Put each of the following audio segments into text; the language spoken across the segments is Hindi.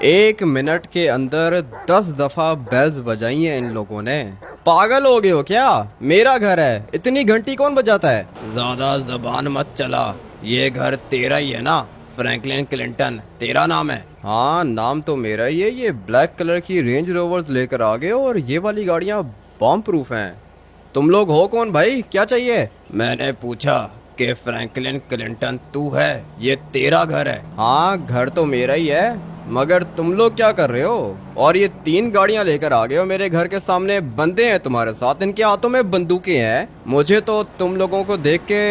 1 मिनट के अंदर 10 दफा बेल्स बजाई हैं इन लोगों ने। पागल हो गए हो क्या? मेरा घर है, इतनी घंटी कौन बजाता है? ज्यादा जबान मत चला। ये घर तेरा ही है ना? फ्रैंकलिन क्लिंटन तेरा नाम है? हाँ, नाम तो मेरा ही है। ये ब्लैक कलर की रेंज रोवर्स लेकर आ गए और ये वाली गाड़ियाँ बॉम्ब प्रूफ हैं। तुम लोग हो कौन भाई? क्या चाहिए? मैंने पूछा कि फ्रैंकलिन क्लिंटन तू है? ये तेरा घर है? हाँ, घर तो मेरा ही है, मगर तुम लोग क्या कर रहे हो? और ये 3 गाड़ियां लेकर आ गए हो मेरे घर के सामने। बंदे हैं तुम्हारे साथ, इनके हाथों में बंदूकें हैं। मुझे तो तुम लोगों को देख के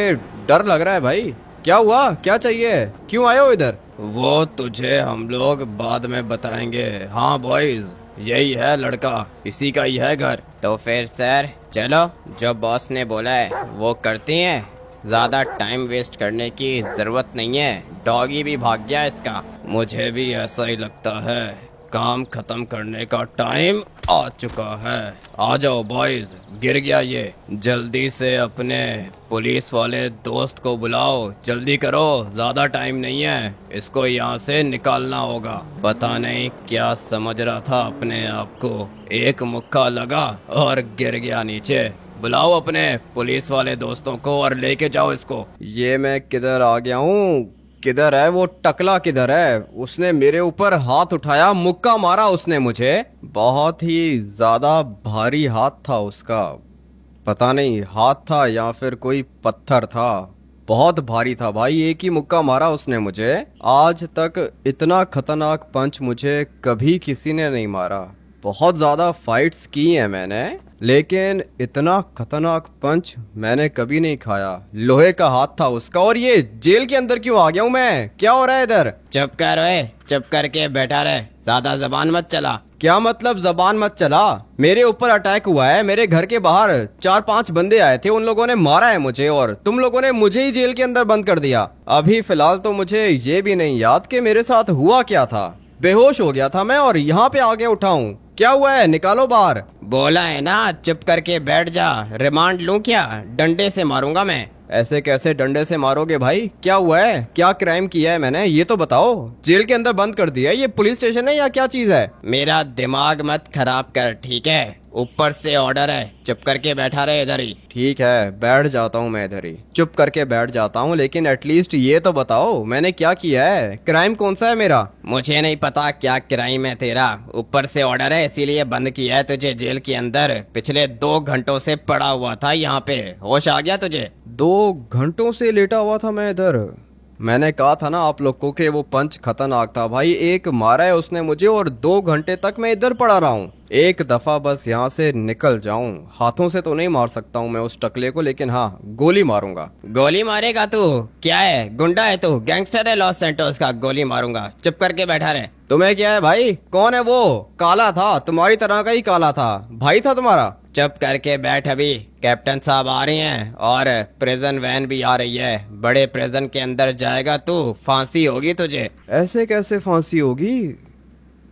डर लग रहा है भाई। क्या हुआ? क्या चाहिए? क्यों आए हो इधर? वो तुझे हम लोग बाद में बताएंगे। हाँ बॉयज, यही है लड़का, इसी का ही है घर। तो फिर सर चलो, जो बॉस ने बोला है वो करते हैं। ज़्यादा टाइम वेस्ट करने की ज़रूरत नहीं है। डॉगी भी भाग गया इसका। मुझे भी ऐसा ही लगता है। काम खत्म करने का टाइम आ चुका है। आ जाओ बॉयज, गिर गया ये। जल्दी से अपने पुलिस वाले दोस्त को बुलाओ, जल्दी करो, ज़्यादा टाइम नहीं है। इसको यहाँ से निकालना होगा। पता नहीं क्या समझ रहा था अपने आप को। एक मुक्का लगा और गिर गया नीचे। बुलाओ अपने पुलिस वाले दोस्तों को और लेके जाओ इसको। ये मैं किधर आ गया हूँ? किधर है वो टकला? किधर है? उसने मेरे ऊपर हाथ उठाया, मुक्का मारा उसने मुझे। बहुत ही ज्यादा भारी हाथ था उसका। पता नहीं हाथ था या फिर कोई पत्थर था। बहुत भारी था भाई। एक ही मुक्का मारा उसने मुझे। आज तक इतना खतरनाक पंच मुझे कभी किसी ने नहीं मारा। बहुत ज़्यादा फाइट्स की हैं मैंने, लेकिन इतना खतरनाक पंच मैंने कभी नहीं खाया। लोहे का हाथ था उसका। और ये जेल के अंदर क्यों आ गया हूँ मैं? क्या हो रहा है इधर? चुप कर ओए, चुप करके बैठा रहे, ज्यादा जबान मत चला। क्या मतलब जबान मत चला? मेरे ऊपर अटैक हुआ है। मेरे घर के बाहर 4-5 बंदे आए थे, उन लोगों ने मारा है मुझे और तुम लोगों ने मुझे ही जेल के अंदर बंद कर दिया। अभी फिलहाल तो मुझे ये भी नहीं याद कि मेरे साथ हुआ क्या था। बेहोश हो गया था मैं और यहाँ पे आके उठा हूँ। क्या हुआ है? निकालो बाहर। बोला है ना चुप करके बैठ जा। रिमांड लूं क्या? डंडे से मारूंगा मैं। ऐसे कैसे डंडे से मारोगे भाई? क्या हुआ है? क्या क्राइम किया है मैंने? ये तो बताओ। जेल के अंदर बंद कर दिया है, ये पुलिस स्टेशन है या क्या चीज है? मेरा दिमाग मत खराब कर, ठीक है? ऊपर से ऑर्डर है, चुप करके बैठा रहे इधर ही। ठीक है, बैठ जाता हूँ मैं इधर ही, चुप करके बैठ जाता हूँ। लेकिन एटलीस्ट ये तो बताओ मैंने क्या किया है? क्राइम कौन सा है मेरा? मुझे नहीं पता क्या क्राइम है तेरा। ऊपर से ऑर्डर है इसीलिए बंद किया है तुझे जेल के अंदर। पिछले 2 घंटों से पड़ा हुआ था यहाँ पे। होश आ गया तुझे? 2 घंटों से लेटा हुआ था मैं इधर। मैंने कहा था ना आप लोग को कि वो पंच खतरनाक था भाई। एक मारा है उसने मुझे और 2 घंटे तक मैं इधर पड़ा रहा हूँ। एक दफा बस यहाँ से निकल जाऊं। हाथों से तो नहीं मार सकता हूँ मैं उस टकले को, लेकिन हाँ गोली मारूंगा। गोली मारेगा तू? क्या है, गुंडा है तू? गैंगस्टर है लॉस सैंटोस का? गोली मारूंगा, चुप करके बैठा रहे। तुम्हें क्या है भाई? कौन है वो? काला था, तुम्हारी तरह का ही काला था। भाई था तुम्हारा? चुप करके बैठ। अभी कैप्टन साहब आ रहे हैं और प्रिजन वैन भी आ रही है। बड़े प्रिजन के अंदर जाएगा तू, फांसी होगी तुझे। ऐसे कैसे फांसी होगी?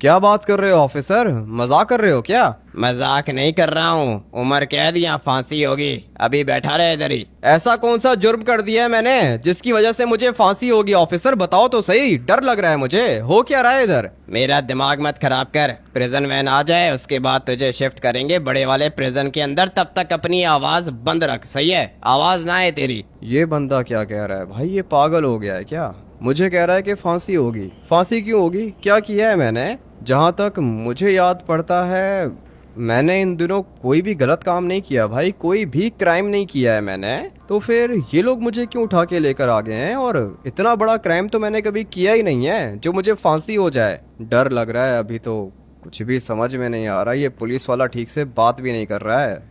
क्या बात कर रहे हो ऑफिसर? मजाक कर रहे हो क्या? मजाक नहीं कर रहा हूँ, उम्र कैद या फांसी होगी। अभी बैठा रहे इधर ही। ऐसा कौन सा जुर्म कर दिया है मैंने जिसकी वजह से मुझे फांसी होगी? ऑफिसर बताओ तो सही, डर लग रहा है मुझे। हो क्या रहा है इधर? मेरा दिमाग मत खराब कर। प्रिजन वैन आ जाए उसके बाद तुझे शिफ्ट करेंगे बड़े वाले प्रिजन के अंदर। तब तक अपनी आवाज बंद रख, सही है? आवाज ना है तेरी। ये बंदा क्या कह रहा है भाई? ये पागल हो गया है क्या? मुझे कह रहा है कि फांसी होगी। फांसी क्यों होगी? क्या किया है मैंने? जहाँ तक मुझे याद पड़ता है मैंने इन दिनों कोई भी गलत काम नहीं किया भाई। कोई भी क्राइम नहीं किया है मैंने। तो फिर ये लोग मुझे क्यों उठा के लेकर आ गए हैं? और इतना बड़ा क्राइम तो मैंने कभी किया ही नहीं है जो मुझे फांसी हो जाए। डर लग रहा है अभी तो। कुछ भी समझ में नहीं आ रहा। ये पुलिस वाला ठीक से बात भी नहीं कर रहा है।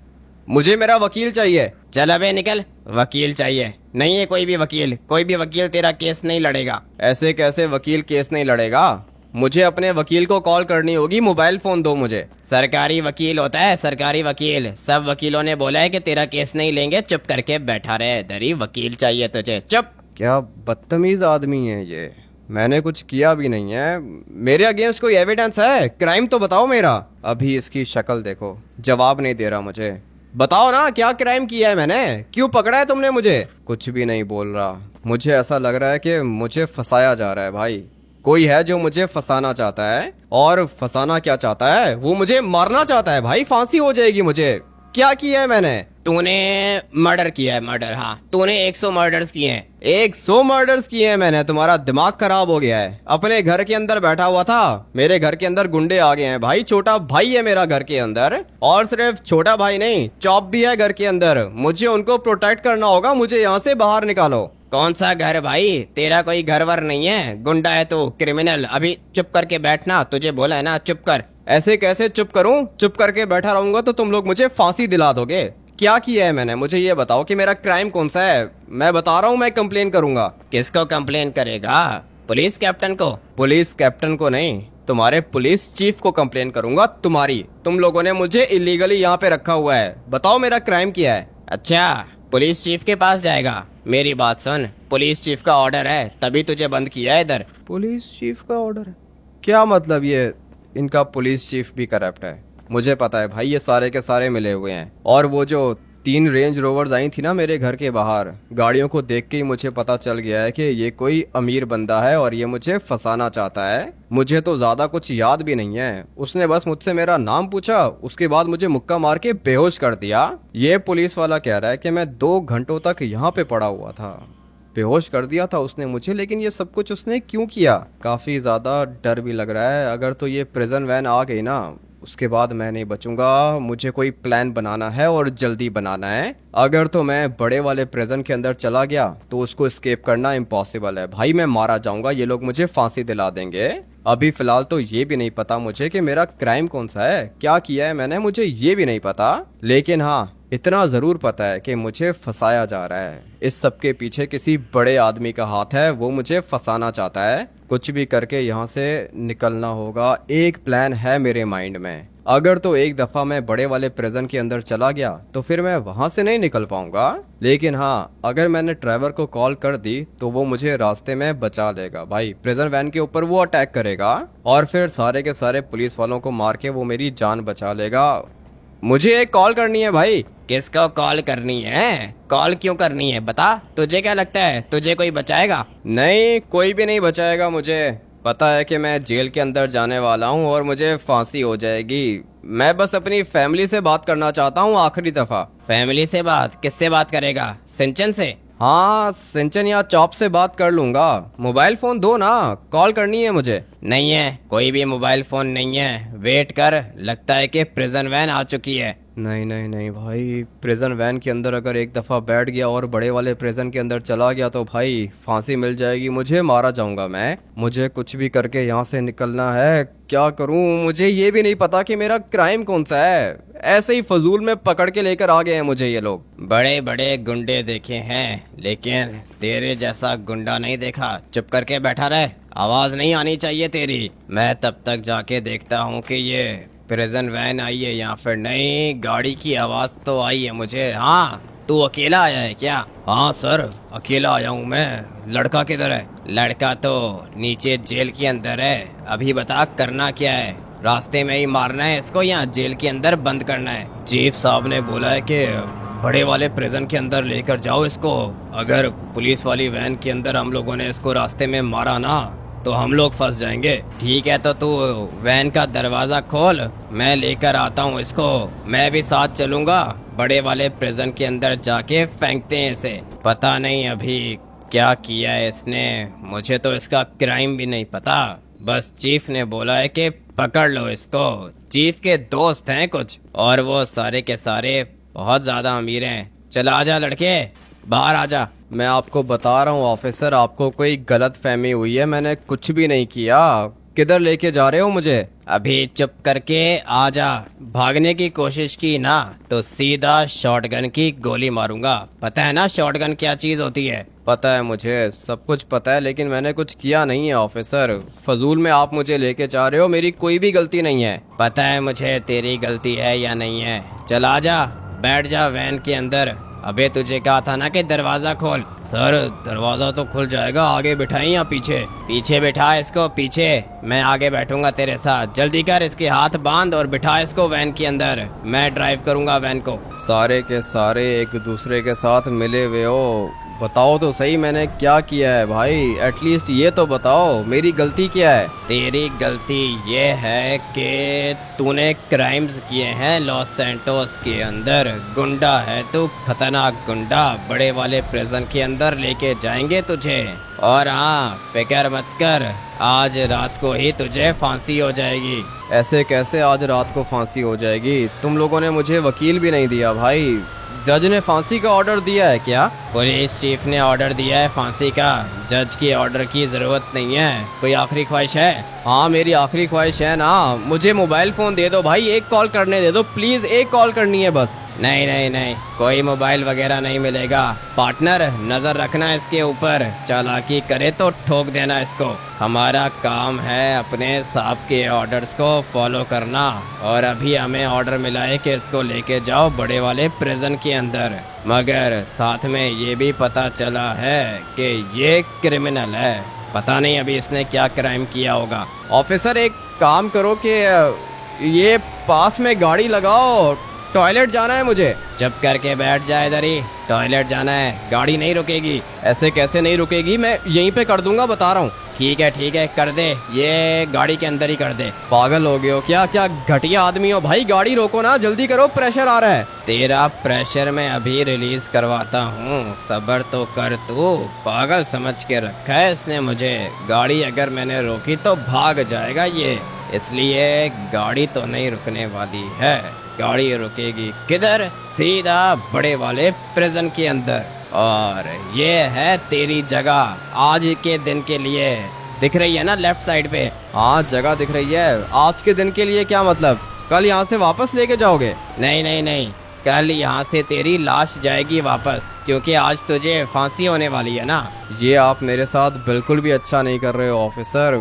मुझे मेरा वकील चाहिए। चल अबे निकल। वकील चाहिए? नहीं है कोई भी वकील। कोई भी वकील तेरा केस नहीं लड़ेगा। ऐसे कैसे वकील केस नहीं लड़ेगा? मुझे अपने वकील को कॉल करनी होगी। मोबाइल फोन दो मुझे। सरकारी वकील होता है, सरकारी वकील। सब वकीलों ने बोला है कि तेरा केस नहीं लेंगे। चुप करके बैठा रहे इधर ही। वकील चाहिए तुझे, चुप। क्या बदतमीज आदमी है ये। मैंने कुछ किया भी नहीं है। मेरे अगेंस्ट कोई एविडेंस है? क्राइम तो बताओ मेरा। अभी इसकी शक्ल देखो, जवाब नहीं दे रहा मुझे। बताओ ना क्या क्राइम किया है मैंने? क्यों पकड़ा है तुमने मुझे? कुछ भी नहीं बोल रहा। मुझे ऐसा लग रहा है कि मुझे फंसाया जा रहा है भाई। कोई है जो मुझे फंसाना चाहता है, और फंसाना क्या चाहता है, वो मुझे मारना चाहता है भाई, फांसी हो जाएगी मुझे। क्या किया है मैंने? तूने मर्डर किया है, मर्डर। हाँ, तूने 100 मर्डर्स किए हैं। 100 मर्डर्स किए हैं मैंने? तुम्हारा दिमाग खराब हो गया है। अपने घर के अंदर बैठा हुआ था, मेरे घर के अंदर गुंडे आ गए हैं भाई। छोटा भाई है मेरा घर के अंदर, और सिर्फ छोटा भाई नहीं, चॉप भी है घर के अंदर। मुझे उनको प्रोटेक्ट करना होगा, मुझे यहाँ से बाहर निकालो। कौन सा घर भाई? तेरा कोई घर वर नहीं है, गुंडा है तू, क्रिमिनल। अभी चुप करके बैठना, तुझे बोला है ना, चुप कर। ऐसे कैसे चुप करूं? चुप करके बैठा रहूंगा तो तुम लोग मुझे फांसी दिला दोगे। क्या किया है मैंने, मुझे ये बताओ कि मेरा क्राइम कौन सा है। मैं बता रहा हूँ, मैं कंप्लेन करूंगा। किसको कंप्लेन करेगा? पुलिस कैप्टन को? पुलिस कैप्टन को नहीं, तुम्हारे पुलिस चीफ को कंप्लेन करूंगा तुम्हारी। तुम लोगों ने मुझे इलीगली यहाँ पे रखा हुआ है। बताओ मेरा क्राइम क्या है। अच्छा, पुलिस चीफ के पास जाएगा? मेरी बात सुन, पुलिस चीफ का ऑर्डर है, तभी तुझे बंद किया है इधर। पुलिस चीफ का ऑर्डर है? क्या मतलब? ये इनका पुलिस चीफ भी करप्ट है, मुझे पता है भाई। ये सारे के सारे मिले हुए हैं। और वो जो 3 रेंज रोवर्स आई थी ना मेरे घर के बाहर, गाड़ियों को देख के ही मुझे पता चल गया है कि ये कोई अमीर बंदा है और ये मुझे फंसाना चाहता है। मुझे तो ज्यादा कुछ याद भी नहीं है। उसने बस मुझसे मेरा नाम पूछा, उसके बाद मुझे मुक्का मार के बेहोश कर दिया। ये पुलिस वाला कह रहा है कि मैं 2 घंटों तक यहाँ पे पड़ा हुआ था। बेहोश कर दिया था उसने मुझे, लेकिन ये सब कुछ उसने क्यों किया? काफी ज्यादा डर भी लग रहा है। अगर तो ये प्रिजन वैन आ गई ना, उसके बाद मैं नहीं बचूंगा। मुझे कोई प्लान बनाना है और जल्दी बनाना है। अगर तो मैं बड़े वाले प्रिजन के अंदर चला गया तो उसको एस्केप करना इम्पॉसिबल है भाई। मैं मारा जाऊंगा, ये लोग मुझे फांसी दिला देंगे। अभी फिलहाल तो ये भी नहीं पता मुझे कि मेरा क्राइम कौन सा है, क्या किया है मैंने, मुझे ये भी नहीं पता। लेकिन हाँ, इतना जरूर पता है कि मुझे फंसाया जा रहा है। इस सब के पीछे किसी बड़े आदमी का हाथ है, वो मुझे फंसाना चाहता है। कुछ भी करके यहाँ से निकलना होगा। एक प्लान है मेरे माइंड में। अगर तो एक दफा मैं बड़े वाले प्रिजन के अंदर चला गया तो फिर मैं वहां से नहीं निकल पाऊंगा। लेकिन हाँ, अगर मैंने ड्राइवर को कॉल कर दी तो वो मुझे रास्ते में बचा लेगा भाई। प्रिजन वैन के ऊपर वो अटैक करेगा और फिर सारे के सारे पुलिस वालों को मार के वो मेरी जान बचा लेगा। मुझे एक कॉल करनी है भाई। किसको कॉल करनी है? कॉल क्यों करनी है बता? तुझे क्या लगता है तुझे कोई बचाएगा? नहीं, कोई भी नहीं बचाएगा। मुझे पता है कि मैं जेल के अंदर जाने वाला हूँ और मुझे फांसी हो जाएगी। मैं बस अपनी फैमिली से बात करना चाहता हूँ आखिरी दफा। फैमिली से बात? किससे बात करेगा? सिंचन से? हाँ, सिंचन या चॉप से बात कर लूंगा। मोबाइल फोन दो ना, कॉल करनी है मुझे। नहीं है, कोई भी मोबाइल फोन नहीं है। वेट कर, लगता है कि प्रिजन वैन आ चुकी है। नहीं नहीं नहीं भाई, प्रिजन वैन के अंदर अगर एक दफ़ा बैठ गया और बड़े वाले प्रिजन के अंदर चला गया तो भाई फांसी मिल जाएगी, मुझे मारा जाऊंगा मैं। मुझे कुछ भी करके यहाँ से निकलना है। क्या करूँ, मुझे ये भी नहीं पता कि मेरा क्राइम कौन सा है। ऐसे ही फजूल में पकड़ के लेकर आ गए हैं मुझे ये लोग। बड़े बड़े गुंडे देखे हैं, लेकिन तेरे जैसा गुंडा नहीं देखा। चुप करके बैठा रहे, आवाज नहीं आनी चाहिए तेरी। मैं तब तक जाके देखता हूँ कि ये प्रिजन वैन आई है या फिर नहीं। गाड़ी की आवाज तो आई है मुझे। हाँ, तू अकेला आया है क्या? हाँ सर, अकेला आया हूँ मैं। लड़का किधर है? लड़का तो नीचे जेल के अंदर है। अभी बता करना क्या है? रास्ते में ही मारना है इसको या जेल के अंदर बंद करना है? चीफ साहब ने बोला है कि बड़े वाले प्रिजन के अंदर लेकर जाओ इसको। अगर पुलिस वाली वैन के अंदर हम लोगों ने इसको रास्ते में मारा ना तो हम लोग फंस जाएंगे। ठीक है, तो तू वैन का दरवाजा खोल, मैं लेकर आता हूँ इसको। मैं भी साथ चलूंगा। बड़े वाले प्रिजन के अंदर जाके फेंकते हैं इसे। पता नहीं अभी क्या किया है इसने, मुझे तो इसका क्राइम भी नहीं पता। बस चीफ ने बोला है कि पकड़ लो इसको। चीफ के दोस्त हैं कुछ, और वो सारे के सारे बहुत ज्यादा अमीर हैं। चल आजा लड़के, बाहर आजा। मैं आपको बता रहा हूँ ऑफिसर, आपको कोई गलत फहमी हुई है। मैंने कुछ भी नहीं किया। किधर लेके जा रहे हो मुझे? अभी चुप करके आजा। भागने की कोशिश की ना तो सीधा शॉटगन की गोली मारूंगा। पता है ना शॉटगन क्या चीज होती है? पता है, मुझे सब कुछ पता है, लेकिन मैंने कुछ किया नहीं है ऑफिसर। फजूल में आप मुझे लेके जा रहे हो, मेरी कोई भी गलती नहीं है। पता है मुझे तेरी गलती है या नहीं है। चल आजा, बैठ जा वैन के अंदर। अबे तुझे कहा था ना कि दरवाजा खोल। सर दरवाजा तो खुल जाएगा, आगे बिठाई या पीछे? पीछे बिठा इसको, पीछे। मैं आगे बैठूंगा तेरे साथ। जल्दी कर, इसके हाथ बांध और बिठा इसको वैन के अंदर। मैं ड्राइव करूंगा वैन को। सारे के सारे एक दूसरे के साथ मिले हुए हो। बताओ तो सही मैंने क्या किया है भाई, एटलीस्ट ये तो बताओ मेरी गलती क्या है। तेरी गलती ये है कि तूने क्राइम्स किए हैं लॉस सैंटोस के अंदर। गुंडा है तू, खतरनाक गुंडा। बड़े वाले प्रिजन के अंदर लेके जाएंगे तुझे। और हाँ, फिक्र मत कर, आज रात को ही तुझे फांसी हो जाएगी। ऐसे कैसे आज रात को फांसी हो जाएगी? तुम लोगों ने मुझे वकील भी नहीं दिया भाई। जज ने फांसी का ऑर्डर दिया है क्या? पुलिस चीफ ने ऑर्डर दिया है फांसी का। जज की ऑर्डर की जरूरत नहीं है। कोई आखिरी ख्वाहिश है? हाँ मेरी आखिरी ख्वाहिश है ना, मुझे मोबाइल फोन दे दो भाई, एक कॉल करने दे दो प्लीज, एक कॉल करनी है बस। नहीं नहीं नहीं, कोई मोबाइल वगैरह नहीं मिलेगा। पार्टनर, नजर रखना इसके ऊपर, चालाकी करे तो ठोक देना इसको। हमारा काम है अपने साहब के ऑर्डर्स को फॉलो करना, और अभी हमें ऑर्डर मिला है कि इसको लेके जाओ बड़े वाले प्रिजन के अंदर। मगर साथ में ये भी पता चला है कि ये क्रिमिनल है। पता नहीं अभी इसने क्या क्राइम किया होगा। ऑफिसर एक काम करो कि ये पास में गाड़ी लगाओ, टॉयलेट जाना है मुझे। चुप करके बैठ जाए इधर ही, टॉयलेट जाना है, गाड़ी नहीं रुकेगी। ऐसे कैसे नहीं रुकेगी, मैं यहीं पे कर दूंगा, बता रहा हूँ। ठीक है कर दे, ये गाड़ी के अंदर ही कर दे। पागल हो गए हो क्या? क्या घटिया आदमी हो भाई, गाड़ी रोको ना, जल्दी करो, प्रेशर आ रहा है। तेरा प्रेशर मैं अभी रिलीज करवाता हूँ, सब्र तो कर तू। पागल समझ के रखा है इसने मुझे। गाड़ी अगर मैंने रोकी तो भाग जाएगा ये, इसलिए गाड़ी तो नहीं रुकने वाली है। गाड़ी रुकेगी किधर? सीधा बड़े वाले प्रिजन के अंदर। और ये है तेरी जगह आज के दिन के लिए। दिख रही है ना लेफ्ट साइड पे? हाँ जगह दिख रही है। आज के दिन के लिए क्या मतलब? कल यहाँ से वापस लेके जाओगे? नहीं नहीं नहीं, कल यहाँ से तेरी लाश जाएगी वापस, क्योंकि आज तुझे फांसी होने वाली है ना। ये आप मेरे साथ बिल्कुल भी अच्छा नहीं कर रहे हो ऑफिसर,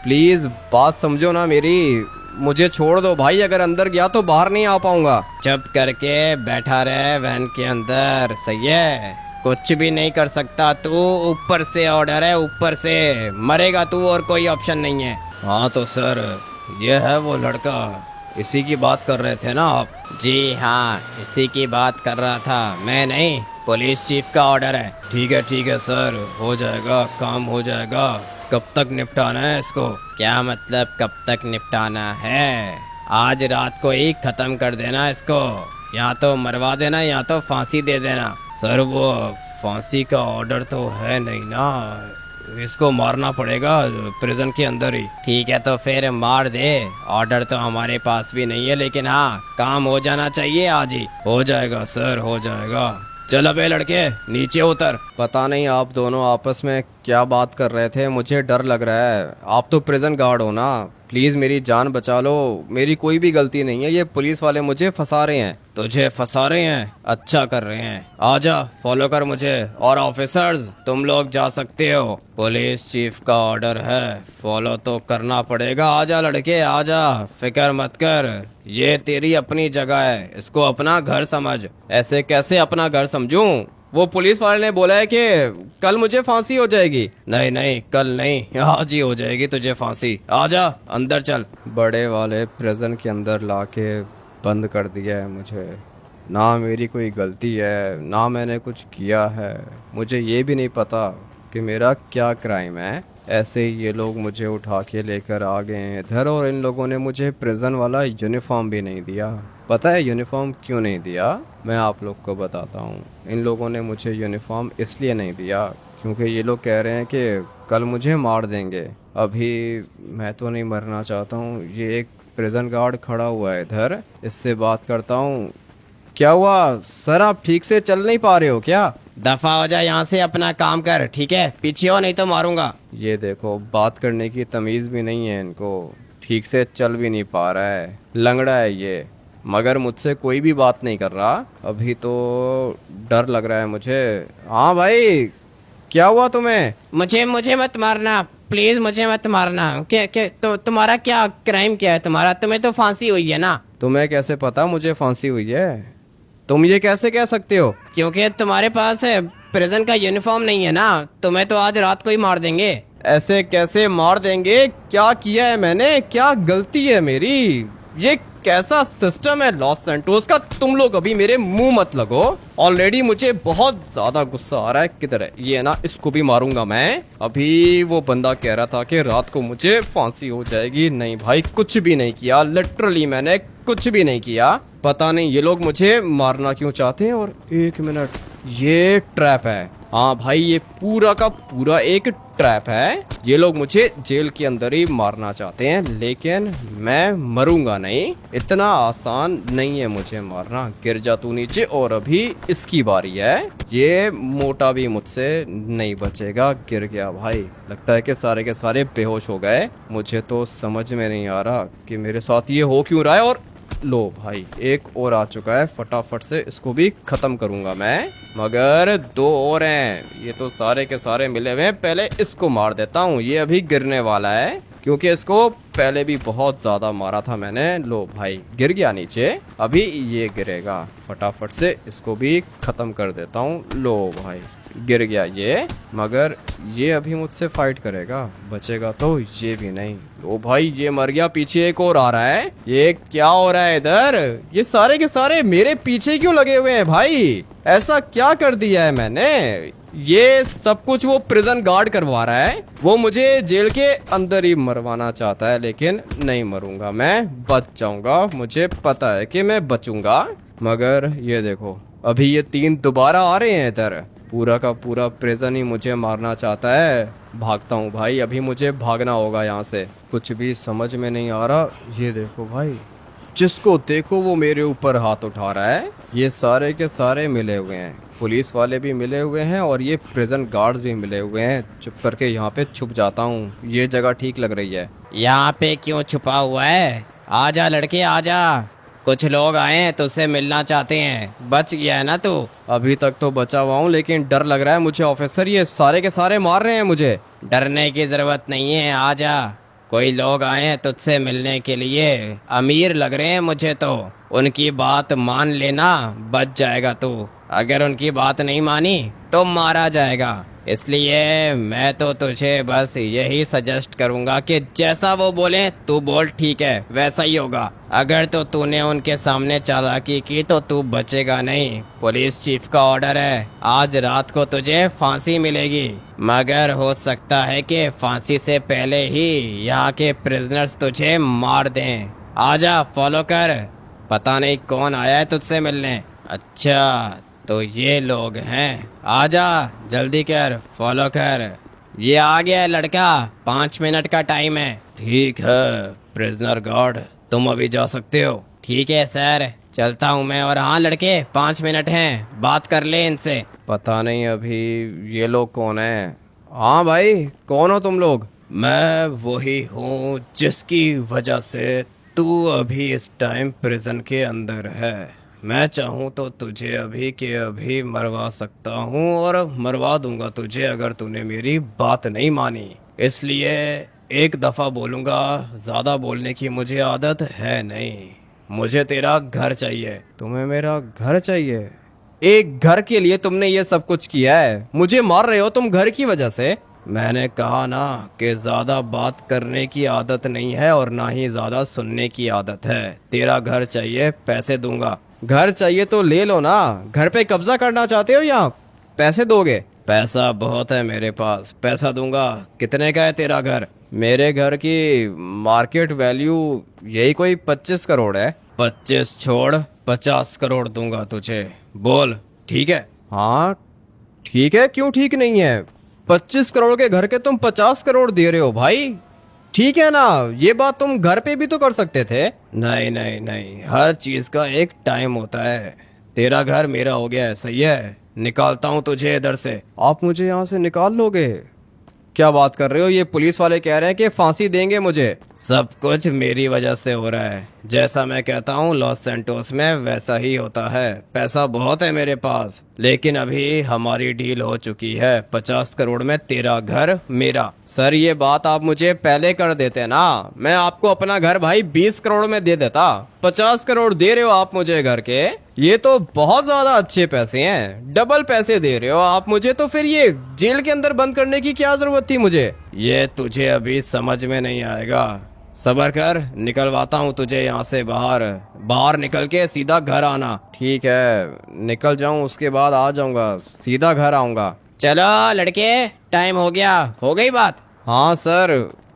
प्लीज बात समझो ना मेरी, मुझे छोड़ दो भाई, अगर अंदर गया तो बाहर नहीं आ पाऊंगा। चुप करके बैठा रहे वैन के अंदर, सही है? कुछ भी नहीं कर सकता तू, ऊपर से ऑर्डर है, ऊपर से मरेगा तू, और कोई ऑप्शन नहीं है। हाँ तो सर, ये है वो लड़का, इसी की बात कर रहे थे ना आप? जी हाँ, इसी की बात कर रहा था, मैं नहीं, पुलिस चीफ का ऑर्डर है। ठीक है सर, हो जाएगा, काम हो जाएगा। कब तक निपटाना है इसको? क्या मतलब कब तक निपटाना है? आज रात को ही खत्म कर देना इसको, या तो मरवा देना या तो फांसी दे देना। सर वो फांसी का ऑर्डर तो है नहीं ना, इसको मारना पड़ेगा प्रिजन के अंदर ही। ठीक है तो फिर मार दे, ऑर्डर तो हमारे पास भी नहीं है, लेकिन हाँ काम हो जाना चाहिए आज ही। हो जाएगा सर, हो जाएगा। चल अबे लड़के, नीचे उतर। पता नहीं आप दोनों आपस में क्या बात कर रहे थे, मुझे डर लग रहा है। आप तो प्रिजन गार्ड हो ना, प्लीज़ मेरी जान बचा लो, मेरी कोई भी गलती नहीं है, ये पुलिस वाले मुझे फंसा रहे हैं। तुझे फंसा रहे हैं? अच्छा कर रहे हैं, आजा फॉलो कर मुझे। और ऑफिसर्स तुम लोग जा सकते हो, पुलिस चीफ का ऑर्डर है, फॉलो तो करना पड़ेगा। आजा लड़के आजा, फिक्र मत कर, ये तेरी अपनी जगह है, इसको अपना घर समझ। ऐसे कैसे अपना घर समझूं? वो पुलिस वाले ने बोला है कि कल मुझे फांसी हो जाएगी। नहीं नहीं, कल नहीं, आज ही हो जाएगी तुझे फांसी। आजा अंदर चल। बड़े वाले प्रिजन के अंदर लाके बंद कर दिया है मुझे, ना मेरी कोई गलती है ना मैंने कुछ किया है, मुझे ये भी नहीं पता कि मेरा क्या क्राइम है। ऐसे ही ये लोग मुझे उठा के लेकर आ गए हैं इधर, और इन लोगों ने मुझे प्रिजन वाला यूनिफॉर्म भी नहीं दिया। पता है यूनिफॉर्म क्यों नहीं दिया? मैं आप लोग को बताता हूँ। इन लोगों ने मुझे यूनिफॉर्म इसलिए नहीं दिया क्योंकि ये लोग कह रहे हैं कि कल मुझे मार देंगे। अभी मैं तो नहीं मरना चाहता हूँ। ये एक प्रिजन गार्ड खड़ा हुआ है इधर, इससे बात करता हूँ। क्या हुआ सर, आप ठीक से चल नहीं पा रहे हो क्या? दफा हो जा यहाँ से, अपना काम कर, ठीक है? पीछे हो नहीं तो मारूंगा। ये देखो, बात करने की तमीज़ भी नहीं है इनको, ठीक से चल भी नहीं पा रहा है, लंगड़ा है ये, मगर मुझसे कोई भी बात नहीं कर रहा। अभी तो डर लग रहा है मुझे। हाँ भाई, क्या हुआ तुम्हें? मुझे मत मारना प्लीज, मुझे मत मारना। क्या तो तुम्हारा क्या क्राइम क्या है तुम्हारा? तुम्हें तो फांसी हुई है ना। तुम्हें कैसे पता मुझे फांसी हुई है? तुम ये कैसे कह सकते हो? क्योंकि तुम्हारे पास प्रिजन का यूनिफॉर्म नहीं है ना, तुम्हें तो आज रात को ही मार देंगे। ऐसे कैसे मार देंगे? क्या किया है मैंने? क्या गलती है मेरी? ये कैसा सिस्टम है लॉस सैंटोस का? तुम लोग अभी मेरे मुंह मत लगो। ऑलरेडी मुझे बहुत ज्यादा गुस्सा आ रहा है। किधर है ये? ना इसको भी मारूंगा मैं। अभी वो बंदा कह रहा था कि रात को मुझे फांसी हो जाएगी। नहीं भाई, कुछ भी नहीं किया, लिटरली मैंने कुछ भी नहीं किया। पता नहीं ये लोग मुझे मारना क्यों चाहते हैं। और एक मिनट, ये ट्रैप है। हाँ भाई, ये पूरा का पूरा एक ट्रैप है। ये लोग मुझे जेल के अंदर ही मारना चाहते हैं, लेकिन मैं मरूंगा नहीं। इतना आसान नहीं है मुझे मारना। गिर जा तू नीचे। और अभी इसकी बारी है। ये मोटा भी मुझसे नहीं बचेगा। गिर गया भाई। लगता है कि सारे के सारे बेहोश हो गए। मुझे तो समझ में नहीं आ रहा कि मेरे साथ ये हो क्यों रहा है। और लो भाई, एक और आ चुका है। फटाफट से इसको भी खत्म करूंगा मैं। मगर दो और हैं। ये तो सारे के सारे मिले हुए हैं। पहले इसको मार देता हूँ। ये अभी गिरने वाला है, क्योंकि इसको पहले भी बहुत ज्यादा मारा था मैंने। लो भाई, गिर गया नीचे। अभी ये गिरेगा। फटाफट से इसको भी खत्म कर देता हूँ। लो भाई, गिर गया ये। मगर ये अभी मुझसे फाइट करेगा। बचेगा तो ये भी नहीं। ओ भाई, ये मर गया। पीछे एक और आ रहा है। ये क्या हो रहा है इधर? ये सारे के सारे मेरे पीछे क्यों लगे हुए हैं भाई? ऐसा क्या कर दिया है मैंने? ये सब कुछ वो प्रिजन गार्ड करवा रहा है। वो मुझे जेल के अंदर ही मरवाना चाहता है, लेकिन नहीं मरूंगा मैं। बच जाऊंगा। मुझे पता है कि मैं बचूंगा। मगर ये देखो, अभी ये तीन दोबारा आ रहे हैं इधर। पूरा का पूरा प्रिजन ही मुझे मारना चाहता है। भागता हूँ भाई, अभी मुझे भागना होगा यहाँ से। कुछ भी समझ में नहीं आ रहा। ये देखो भाई, जिसको देखो वो मेरे ऊपर हाथ उठा रहा है। ये सारे के सारे मिले हुए हैं। पुलिस वाले भी मिले हुए हैं और ये प्रिजन गार्ड्स भी मिले हुए हैं। चुप करके यहाँ पे छुप जाता हूँ। ये जगह ठीक लग रही है। यहाँ पे क्यों छुपा हुआ है? आजा लड़के आजा। कुछ लोग आए हैं तुझसे मिलना चाहते हैं। बच गया है ना तू? अभी तक तो बचा हुआ हूँ, लेकिन डर लग रहा है मुझे ऑफिसर। ये सारे के सारे मार रहे हैं मुझे। डरने की जरूरत नहीं है, आजा। कोई लोग आए हैं तुझसे मिलने के लिए। अमीर लग रहे हैं मुझे तो। उनकी बात मान लेना, बच जाएगा तू। अगर उनकी बात नहीं मानी तो मारा जाएगा। इसलिए मैं तो तुझे बस यही सजेस्ट करूंगा कि जैसा वो बोले तू बोल। ठीक है, वैसा ही होगा। अगर तो तूने उनके सामने चालाकी की तो तू बचेगा नहीं। पुलिस चीफ का ऑर्डर है, आज रात को तुझे फांसी मिलेगी। मगर हो सकता है कि फांसी से पहले ही यहाँ के प्रिजनर्स तुझे मार दें। आजा, फॉलो कर। पता नहीं कौन आया है तुझसे मिलने। अच्छा, तो ये लोग हैं। आजा, जल्दी कर, फॉलो कर। ये आ गया है लड़का। 5 मिनट का टाइम है। ठीक है प्रिजनर गार्ड, तुम अभी जा सकते हो। ठीक है सर, चलता हूँ मैं। और हाँ लड़के, 5 मिनट हैं, बात कर ले इनसे। पता नहीं अभी ये लोग कौन है। हाँ भाई, कौन हो तुम लोग? मैं वही हूँ जिसकी वजह से तू अभी इस टाइम प्रिजन के अंदर है। मैं चाहूँ तो तुझे अभी के अभी मरवा सकता हूँ, और मरवा दूंगा तुझे अगर तूने मेरी बात नहीं मानी। इसलिए एक दफ़ा बोलूँगा, ज़्यादा बोलने की मुझे आदत है नहीं। मुझे तेरा घर चाहिए। तुम्हें मेरा घर चाहिए? एक घर के लिए तुमने ये सब कुछ किया है? मुझे मार रहे हो तुम घर की वजह से? मैंने कहा ना कि ज़्यादा बात करने की आदत नहीं है और ना ही ज़्यादा सुनने की आदत है। तेरा घर चाहिए, पैसे दूंगा। घर चाहिए तो ले लो ना। घर पे कब्जा करना चाहते हो या पैसे दोगे? पैसा बहुत है मेरे पास, पैसा दूंगा। कितने का है तेरा घर? मेरे घर की मार्केट वैल्यू यही कोई 25 करोड़ है। 25 छोड़, 50 करोड़ दूंगा तुझे। बोल, ठीक है? हाँ ठीक है, क्यों ठीक नहीं है? 25 करोड़ के घर के तुम 50 करोड़ दे रहे हो भाई। ठीक है ना? ये बात तुम घर पे भी तो कर सकते थे। नहीं नहीं नहीं, हर चीज का एक टाइम होता है। तेरा घर मेरा हो गया है, सही है? निकालता हूँ तुझे इधर से। आप मुझे यहाँ से निकाल लोगे? क्या बात कर रहे हो? ये पुलिस वाले कह रहे हैं कि फांसी देंगे मुझे। सब कुछ मेरी वजह से हो रहा है। जैसा मैं कहता हूँ लॉस सैंटोस में वैसा ही होता है। पैसा बहुत है मेरे पास, लेकिन अभी हमारी डील हो चुकी है। 50 करोड़ में तेरा घर मेरा। सर, ये बात आप मुझे पहले कर देते ना, मैं आपको अपना घर भाई 20 करोड़ में दे देता। 50 करोड़ दे रहे हो आप मुझे घर के? ये तो बहुत ज्यादा अच्छे पैसे हैं। डबल पैसे दे रहे हो आप मुझे। तो फिर ये जेल के अंदर बंद करने की क्या जरूरत थी मुझे? ये तुझे अभी समझ में नहीं आएगा। सबर कर, निकलवाता हूँ तुझे यहाँ से बाहर। बाहर निकल के सीधा घर आना। ठीक है, निकल जाऊं उसके बाद आ जाऊंगा, सीधा घर आऊंगा। चलो लड़के, टाइम हो गया। हो गई बात? हाँ सर,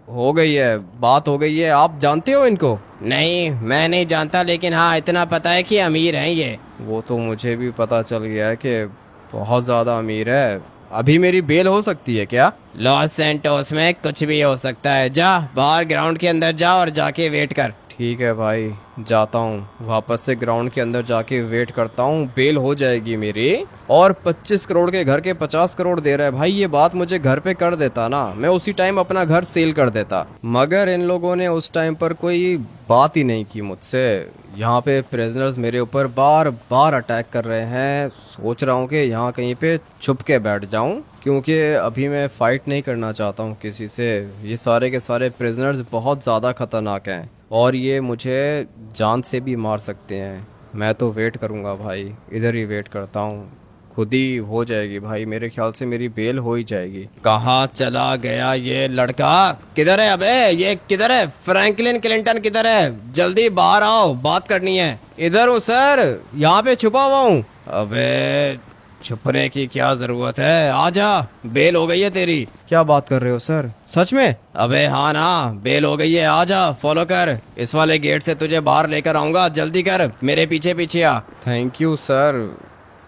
हो गई है, बात हो गई है। आप जानते हो इनको? नहीं, मैं नहीं जानता, लेकिन हाँ इतना पता है कि अमीर हैं ये। वो तो मुझे भी पता चल गया है कि बहुत ज़्यादा अमीर है। अभी मेरी बेल हो सकती है क्या? लॉस सैंटोस में कुछ भी हो सकता है। जा बाहर ग्राउंड के अंदर जा और जाके वेट कर। ठीक है भाई, जाता हूँ, वापस से ग्राउंड के अंदर जाके वेट करता हूँ, बेल हो जाएगी मेरी। और 25 करोड़ के घर के 50 करोड़ दे रहा है भाई, ये बात मुझे घर पे कर देता ना, मैं उसी टाइम अपना घर सेल कर देता। मगर इन लोगों ने उस टाइम पर कोई बात ही नहीं की मुझसे। यहाँ पे प्रिजनर्स मेरे ऊपर बार बार अटैक कर रहे हैं। सोच रहा हूँ कि यहाँ कहीं पे छुप के बैठ जाऊँ, क्योंकि अभी मैं फ़ाइट नहीं करना चाहता हूँ किसी से। ये सारे के सारे प्रिजनर्स बहुत ज़्यादा ख़तरनाक हैं और ये मुझे जान से भी मार सकते हैं। मैं तो वेट करूँगा भाई, इधर ही वेट करता हूँ, खुद ही हो जाएगी भाई, मेरे ख्याल से मेरी बेल हो ही जाएगी। कहाँ चला गया ये लड़का? किधर है अबे? ये किधर है? फ्रैंकलिन क्लिंटन किधर है? जल्दी बाहर आओ, बात करनी है। इधर हूँ सर, यहाँ पे छुपा हुआ हूँ। अबे छुपने की क्या जरूरत है, आजा, बेल हो गई है तेरी। क्या बात कर रहे हो सर, सच में? अबे हाँ ना, बेल हो गई है, आजा, फॉलो कर, इस वाले गेट से तुझे बाहर लेकर आऊंगा, जल्दी कर, मेरे पीछे पीछे आ। थैंक यू सर,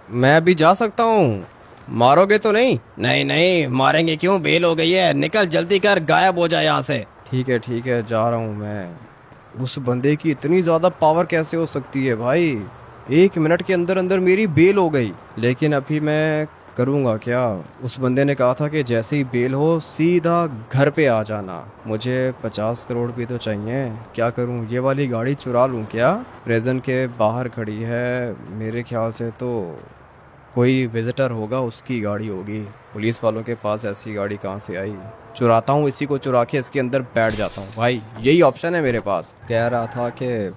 मैं अभी जा सकता हूँ, मारोगे तो नहीं? नहीं नहीं, मारेंगे क्यों, बेल हो गई है, निकल जल्दी कर, गायब हो जाए यहाँ से। ठीक है, जा रहा हूँ मैं। उस बंदे की इतनी ज़्यादा पावर कैसे हो सकती है भाई? 1 मिनट के अंदर अंदर मेरी बेल हो गई। लेकिन अभी मैं करूँगा क्या? उस बंदे ने कहा था कि जैसे ही बेल हो सीधा घर पे आ जाना। मुझे 50 करोड़ भी तो चाहिए, क्या करूँ? ये वाली गाड़ी चुरा लूँ क्या? प्रेजेंट के बाहर खड़ी है, मेरे ख्याल से तो कोई विजिटर होगा, उसकी गाड़ी होगी। पुलिस वालों के पास ऐसी गाड़ी कहाँ से आई? चुराता हूँ इसी को, चुरा के इसके अंदर बैठ जाता हूँ भाई, यही ऑप्शन है मेरे पास। कह रहा था कि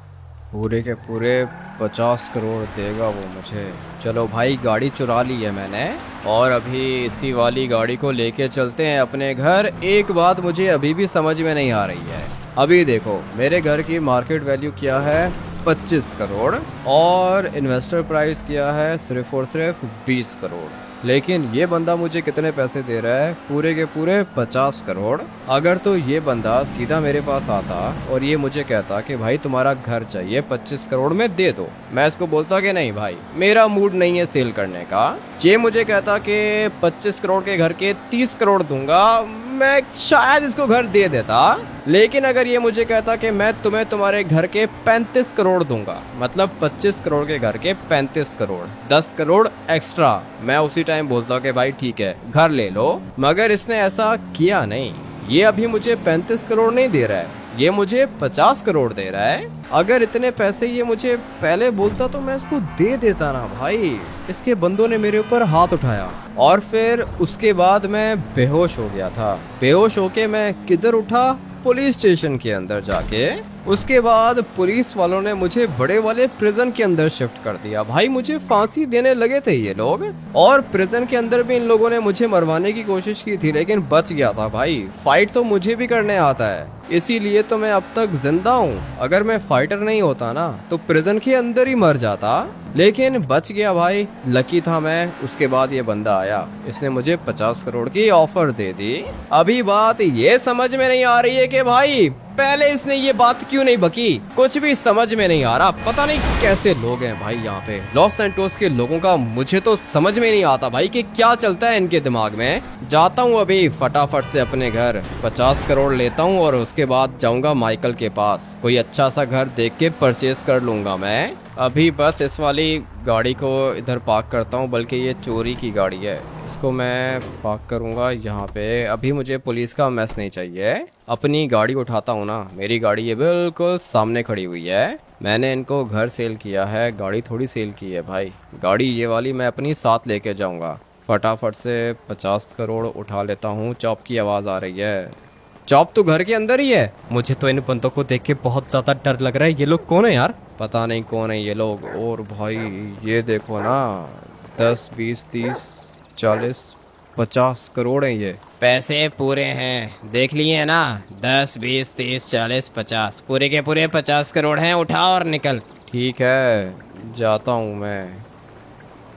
पूरे के पूरे 50 करोड़ देगा वो मुझे। चलो भाई, गाड़ी चुरा ली है मैंने और अभी इसी वाली गाड़ी को लेके चलते हैं अपने घर। एक बात मुझे अभी भी समझ में नहीं आ रही है। अभी देखो, मेरे घर की मार्केट वैल्यू क्या है? 25 करोड़ और इन्वेस्टर प्राइस किया है सिर्फ और सिर्फ 20 करोड़। लेकिन ये बंदा मुझे कितने पैसे दे रहा है? पूरे के पूरे 50 करोड़। अगर तो ये बंदा सीधा मेरे पास आता और ये मुझे कहता कि भाई तुम्हारा घर चाहिए 25 करोड़ में दे दो, मैं इसको बोलता कि नहीं भाई, मेरा मूड नहीं है सेल करने का। ये मुझे कहता कि 25 करोड़ के घर के 30 करोड़ दूंगा, मैं शायद इसको घर दे देता। लेकिन अगर ये मुझे कहता कि मैं तुम्हें तुम्हारे घर के 35 करोड़ दूंगा, मतलब 25 करोड़ के घर के 35 करोड़, 10 करोड़ एक्स्ट्रा, मैं उसी टाइम बोलता कि भाई ठीक है घर ले लो। मगर इसने ऐसा किया नहीं, ये अभी मुझे 35 करोड़ नहीं दे रहा है, ये मुझे 50 करोड़ दे रहा है। अगर इतने पैसे ये मुझे पहले बोलता तो मैं इसको दे देता ना भाई। इसके बंदों ने मेरे ऊपर हाथ उठाया और फिर उसके बाद मैं बेहोश हो गया था। बेहोश होके मैं किधर उठा? पुलिस स्टेशन के अंदर जाके। उसके बाद पुलिस वालों ने मुझे बड़े वाले प्रिजन के अंदर शिफ्ट कर दिया। भाई मुझे फांसी देने लगे थे ये लोग, और प्रिजन के अंदर भी इन लोगों ने मुझे मरवाने की कोशिश की थी, लेकिन बच गया था भाई। फाइट तो मुझे भी करने आता है, इसीलिए तो मैं अब तक जिंदा हूँ। अगर मैं फाइटर नहीं होता ना तो प्रिजन के अंदर ही मर जाता, लेकिन बच गया भाई, लकी था मैं। उसके बाद ये बंदा आया, इसने मुझे 50 करोड़ की ऑफर दे दी। अभी बात ये समझ में नहीं आ रही है कि भाई पहले इसने ये बात क्यों नहीं बकी, कुछ भी समझ में नहीं आ रहा। पता नहीं कैसे लोग हैं भाई यहाँ पे लॉस सैंटोस के लोगों का, मुझे तो समझ में नहीं आता भाई कि क्या चलता है इनके दिमाग में। जाता हूँ अभी फटाफट से अपने घर, 50 करोड़ लेता हूँ और उसके बाद जाऊंगा माइकल के पास, कोई अच्छा सा घर देख के परचेज कर लूंगा मैं। अभी बस इस वाली गाड़ी को इधर पार्क करता हूँ, बल्कि ये चोरी की गाड़ी है, इसको मैं पार्क करूँगा यहाँ पे। अभी मुझे पुलिस का मैस नहीं चाहिए। अपनी गाड़ी उठाता हूँ ना, मेरी गाड़ी ये बिल्कुल सामने खड़ी हुई है। मैंने इनको घर सेल किया है, गाड़ी थोड़ी सेल की है भाई। गाड़ी ये वाली मैं अपनी साथ लेके जाऊँगा। फटाफट से 50 करोड़ उठा लेता हूँ। चॉप की आवाज़ आ रही है। चॉप तो घर के अंदर ही है। मुझे तो इन बंदों को देख के बहुत ज़्यादा डर लग रहा है। ये लोग कौन है यार? पता नहीं कौन है ये लोग। और भाई ये देखो ना, 10, 20, 30, 40, 50 करोड़ हैं ये। पैसे पूरे हैं, देख लिए ना, 10 20 30 40 50, पूरे के पूरे 50 करोड़ हैं। उठा और निकल। ठीक है, जाता हूँ मैं।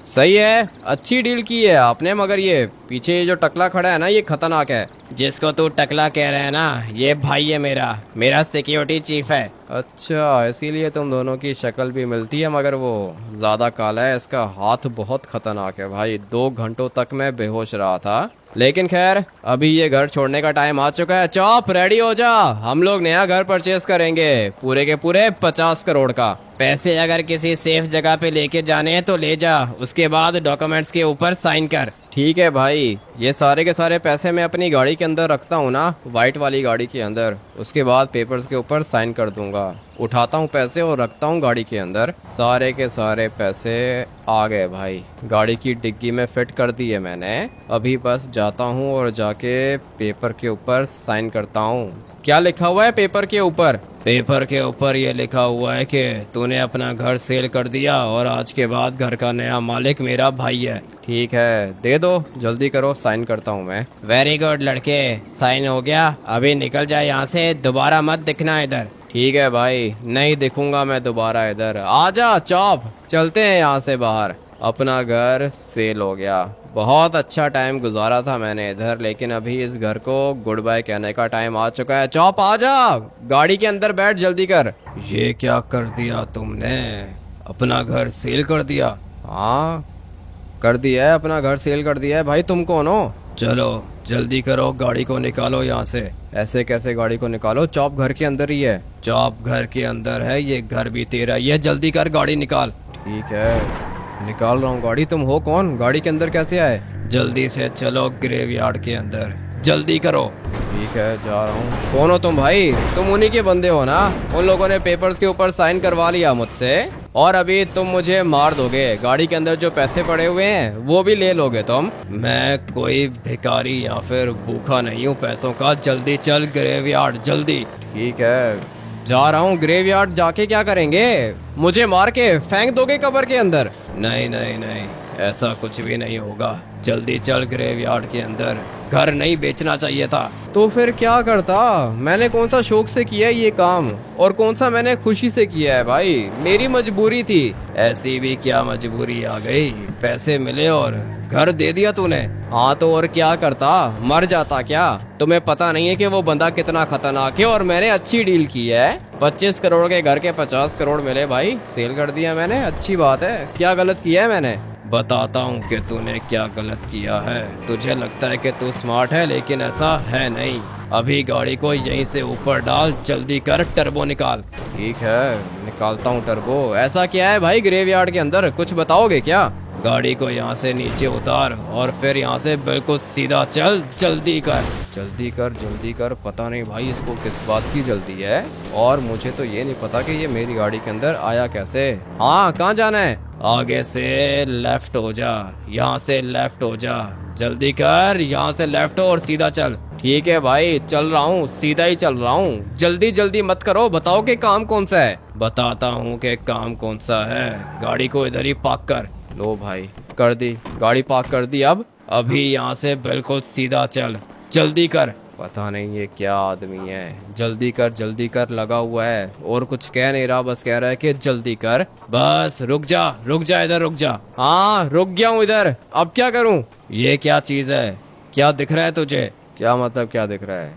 सही है, अच्छी डील की है आपने, मगर ये पीछे जो टकला खड़ा है ना, ये खतरनाक है। जिसको तू टकला कह रहा है ना, ये भाई है मेरा सिक्योरिटी चीफ है। अच्छा, इसीलिए तुम दोनों की शक्ल भी मिलती है, मगर वो ज़्यादा काला है, इसका हाथ बहुत खतरनाक है भाई। 2 घंटों तक मैं बेहोश रहा था, लेकिन खैर अभी ये घर छोड़ने का टाइम आ चुका है। चॉप, रेडी हो जा, हम लोग नया घर परचेस करेंगे, पूरे के पूरे 50 करोड़ का। पैसे अगर किसी सेफ जगह पे लेके जाने हैं तो ले जा, उसके बाद डॉक्यूमेंट्स के ऊपर साइन कर। ठीक है भाई, ये सारे के सारे पैसे मैं अपनी गाड़ी के अंदर रखता हूँ ना, वाइट वाली गाड़ी के अंदर, उसके बाद पेपर्स के ऊपर साइन कर दूंगा। उठाता हूँ पैसे और रखता हूँ गाड़ी के अंदर। सारे के सारे पैसे आ गए भाई, गाड़ी की डिग्गी में फिट कर दी है मैंने। अभी बस जाता हूँ और जाके पेपर के ऊपर साइन करता हूँ। क्या लिखा हुआ है पेपर के ऊपर? पेपर के ऊपर ये लिखा हुआ है कि तूने अपना घर सेल कर दिया और आज के बाद घर का नया मालिक मेरा भाई है। ठीक है, दे दो, जल्दी करो, साइन करता हूँ मैं। वेरी गुड लड़के, साइन हो गया। अभी निकल जाए यहाँ से, दोबारा मत दिखना इधर। ठीक है भाई, नहीं दिखूंगा मैं दोबारा इधर। आजा चॉप, चलते हैं यहाँ से बाहर। अपना घर सेल हो गया। बहुत अच्छा टाइम गुजारा था मैंने इधर, लेकिन अभी इस घर को गुड बाय कहने का टाइम आ चुका है। चॉप आजा, गाड़ी के अंदर बैठ, जल्दी कर। ये क्या कर दिया तुमने, अपना घर सेल कर दिया? हाँ, कर दिया है, अपना घर सेल कर दिया है। भाई तुम कौन हो? चलो जल्दी करो, गाड़ी को निकालो यहाँ से। ऐसे कैसे गाड़ी को निकालो? चॉप घर के अंदर ही है। चॉप घर के अंदर है, ये घर भी तेरा ही है, जल्दी कर, गाड़ी निकाल। ठीक है, निकाल रहा हूँ गाड़ी। तुम हो कौन? गाड़ी के अंदर कैसे आए? जल्दी से चलो ग्रेवयार्ड के अंदर, जल्दी करो। ठीक है, जा रहा हूँ। कौन हो तुम भाई? तुम उन्हीं के बंदे हो ना? उन लोगों ने पेपर्स के ऊपर साइन करवा लिया मुझसे, और अभी तुम मुझे मार दोगे। गाड़ी के अंदर जो पैसे पड़े हुए हैं वो भी ले लोगे तुम। मैं कोई भिखारी या फिर भूखा नहीं हूँ पैसों का, जल्दी चल ग्रेवयार्ड, जल्दी। ठीक है, जा रहा हूँ। ग्रेवयार्ड जाके क्या करेंगे? मुझे मार के फेंक दोगे कब्र के अंदर? नहीं नहीं नहीं, ऐसा कुछ भी नहीं होगा, जल्दी चल ग्रेवयार्ड के अंदर। घर नहीं बेचना चाहिए था। तो फिर क्या करता? मैंने कौन सा शौक से किया है ये काम, और कौन सा मैंने खुशी से किया है भाई? मेरी मजबूरी थी। ऐसी भी क्या मजबूरी आ गई, पैसे मिले और घर दे दिया तूने। हाँ तो और क्या करता, मर जाता क्या? तुम्हें पता नहीं है कि वो बंदा कितना खतरनाक है, और मैंने अच्छी डील की है। 25 करोड़ के घर के 50 करोड़ मिले भाई, सेल कर दिया मैंने। अच्छी बात है, क्या गलत किया है मैंने? बताता हूँ कि तूने क्या गलत किया है। तुझे लगता है कि तू स्मार्ट है, लेकिन ऐसा है नहीं। अभी गाड़ी को यहीं से ऊपर डाल, जल्दी कर, टर्बो निकाल। ठीक है, निकालता हूँ टर्बो। ऐसा क्या है भाई ग्रेवयार्ड के अंदर, कुछ बताओगे क्या? गाड़ी को यहाँ से नीचे उतार और फिर यहाँ से बिल्कुल सीधा चल, जल्दी कर। जल्दी कर, जल्दी कर। पता नहीं भाई इसको किस बात की जल्दी है, और मुझे तो ये नहीं पता कि ये मेरी गाड़ी के अंदर आया कैसे। हाँ, कहाँ जाना है? आगे से लेफ्ट हो जा, यहाँ से लेफ्ट हो जा, जल्दी कर, यहाँ से लेफ्ट हो और सीधा चल। ठीक है भाई, चल रहा हूँ, सीधा ही चल रहा हूँ। जल्दी जल्दी मत करो, बताओ कि काम कौन सा है। बताता हूँ कि काम कौन सा है। गाड़ी को इधर ही पार्क कर। लो भाई, कर दी, गाड़ी पार्क कर दी। अब अभी यहाँ से बिल्कुल सीधा चल, जल्दी कर। पता नहीं ये क्या आदमी है, जल्दी कर जल्दी कर लगा हुआ है, और कुछ कह नहीं रहा, बस कह रहा है कि जल्दी कर। बस रुक जा, इधर रुक जा। हाँ, रुक गया हूँ इधर। अब क्या करूँ? ये क्या चीज़ है, क्या दिख रहा है तुझे? क्या मतलब क्या दिख रहा है?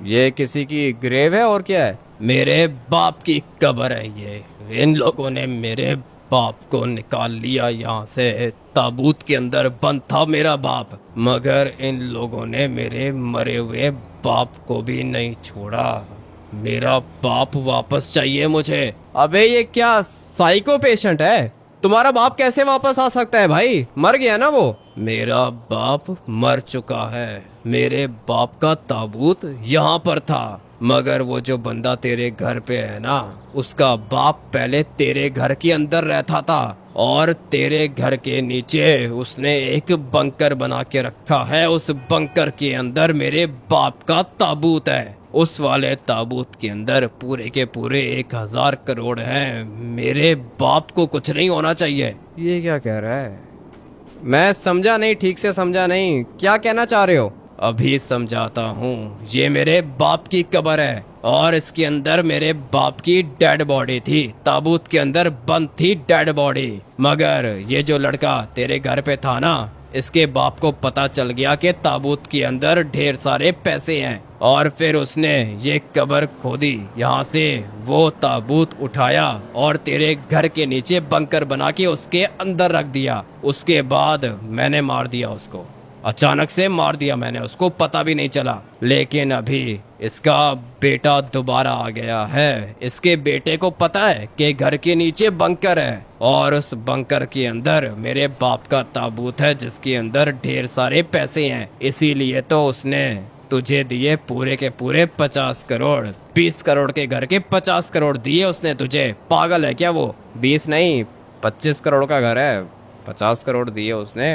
ये किसी की ग्रेव है और क्या है? मेरे बाप की कब्र है ये। इन लोगों ने मेरे बाप को निकाल लिया यहाँ से। ताबूत के अंदर बंद था मेरा बाप, मगर इन लोगों ने मेरे मरे हुए बाप को भी नहीं छोड़ा। मेरा बाप वापस चाहिए मुझे। अबे ये क्या साइको पेशेंट है? तुम्हारा बाप कैसे वापस आ सकता है भाई? मर गया ना वो। मेरा बाप मर चुका है। मेरे बाप का ताबूत यहाँ पर था, मगर वो जो बंदा तेरे घर पे है ना, उसका बाप पहले तेरे घर के अंदर रहता था, और तेरे घर के नीचे उसने एक बंकर बना के रखा है। उस बंकर के अंदर मेरे बाप का ताबूत है। उस वाले ताबूत के अंदर पूरे के पूरे 1000 करोड़ हैं। मेरे बाप को कुछ नहीं होना चाहिए। ये क्या कह रहा है? मैं समझा नहीं, ठीक से समझा नहीं, क्या कहना चाह रहे हो? अभी समझाता हूँ। ये मेरे बाप की कब्र है और इसके अंदर मेरे बाप की डेड बॉडी थी। ताबूत के अंदर बंद थी डेड बॉडी। मगर ये जो लड़का तेरे घर पे था ना, इसके बाप को पता चल गया कि ताबूत के अंदर ढेर सारे पैसे हैं और फिर उसने ये कब्र खोदी। यहाँ से वो ताबूत उठाया और तेरे घर के नीचे बंकर बना के उसके अंदर रख दिया। उसके बाद मैंने मार दिया उसको, अचानक से मार दिया मैंने उसको, पता भी नहीं चला। लेकिन अभी इसका बेटा दोबारा आ गया है। इसके बेटे को पता है कि घर के नीचे बंकर है और उस बंकर के अंदर मेरे बाप का ताबूत है जिसके अंदर ढेर सारे पैसे हैं। इसीलिए तो उसने तुझे दिए पूरे के पूरे 50 करोड़। 20 करोड़ के घर के 50 करोड़ दिए उसने तुझे। पागल है क्या वो? 20 नहीं, 25 करोड़ का घर है, 50 करोड़ दिए उसने।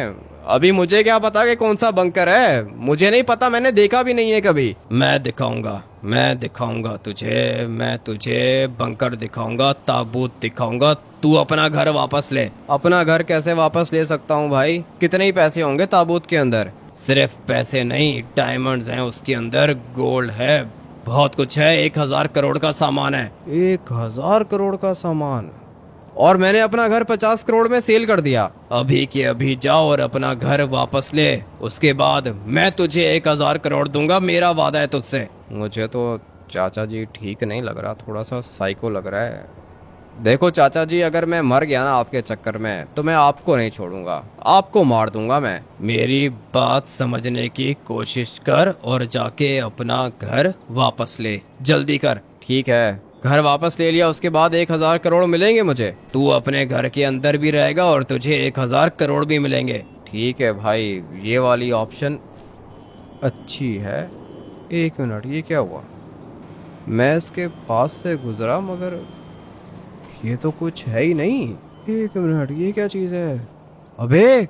अभी मुझे क्या पता कि कौन सा बंकर है? मुझे नहीं पता, मैंने देखा भी नहीं है कभी। मैं दिखाऊंगा तुझे, मैं तुझे बंकर दिखाऊंगा, ताबूत दिखाऊंगा। तू अपना घर वापस ले। अपना घर कैसे वापस ले सकता हूँ भाई? कितने ही पैसे होंगे ताबूत के अंदर? सिर्फ पैसे नहीं, डायमंड्स हैं उसके अंदर, गोल्ड है, बहुत कुछ है। 1000 करोड़ का सामान है। 1000 करोड़ का सामान? और मैंने अपना घर 50 करोड़ में सेल कर दिया। अभी के अभी जाओ और अपना घर वापस ले। उसके बाद मैं तुझे 1000 करोड़ दूंगा, मेरा वादा है तुझसे। मुझे तो चाचा जी ठीक नहीं लग रहा, थोड़ा सा साइको लग रहा है। देखो चाचा जी, अगर मैं मर गया ना आपके चक्कर में तो मैं आपको नहीं छोड़ूंगा, आपको मार दूंगा मैं। मेरी बात समझने की कोशिश कर और जाके अपना घर वापस ले, जल्दी कर। ठीक है, घर वापस ले लिया, उसके बाद 1000 करोड़ मिलेंगे मुझे? तू अपने घर के अंदर भी रहेगा और तुझे 1000 करोड़ भी मिलेंगे। ठीक है भाई, ये वाली ऑप्शन अच्छी है। 1 मिनट, ये क्या हुआ? मैं इसके पास से गुजरा मगर ये तो कुछ है ही नहीं। 1 मिनट, ये क्या चीज़ है? अबे